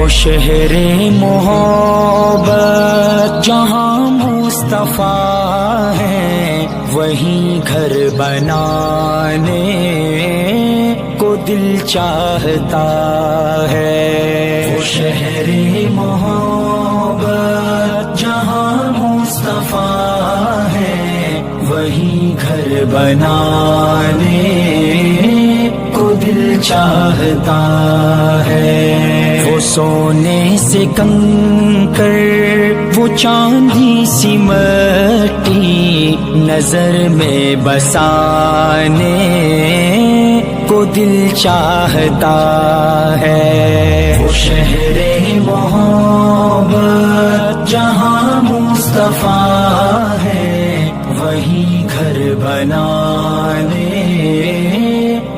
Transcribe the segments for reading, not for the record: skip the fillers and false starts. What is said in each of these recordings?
وہ شہر محبت جہاں مصطفیٰ ہے، وہیں گھر بنانے کو دل چاہتا ہے۔ وہ شہر محبت جہاں مصطفیٰ ہے، وہیں گھر بنانے کو دل چاہتا ہے۔ وہ سونے سے کنکر، وہ چاندی سی مٹی، نظر میں بسانے کو دل چاہتا ہے۔ وہ شہر محبت جہاں مصطفیٰ ہے، وہیں گھر بنانے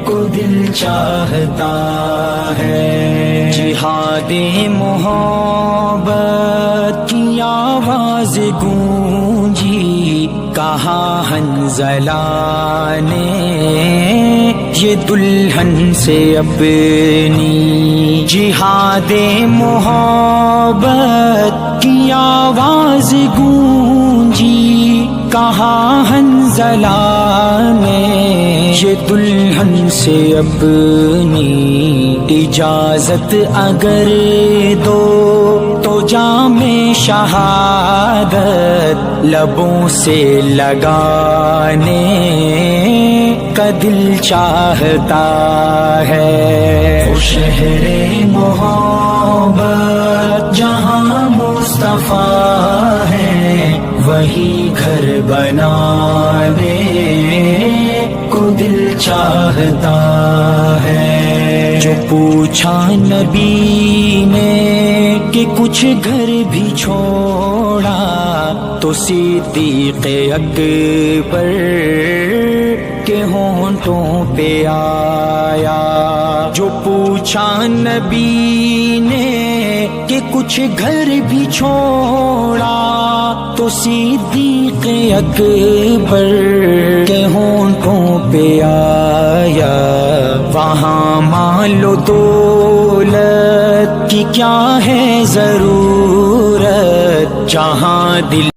کو دل چاہتا ہے۔ جہاد محبت کی آواز گونجی، کہا حنظلہ نے یہ دلہن سے اپنی۔ جہاد محبت کی آواز گونجی، کہا حنظلہ نے یہ دلہن سے اپنی۔ اجازت اگر دو تو جام شہادت لبوں سے لگانے کا دل چاہتا ہے۔ وہ شہر محبت جہاں مصطفیٰ ہے، وہی گھر بنانے کو دل چاہتا ہے۔ جو پوچھا نبی نے کہ کچھ گھر بھی چھوڑا، تو صدیق اکبر کے ہونٹوں پہ آیا۔ جو پوچھا نبی نے کہ کچھ گھر بھی چھوڑا، تو صدیق اکبر کے ہونٹوں پہ آیا۔ وہاں مال و دولت کی کیا ہے ضرورت، جہاں دل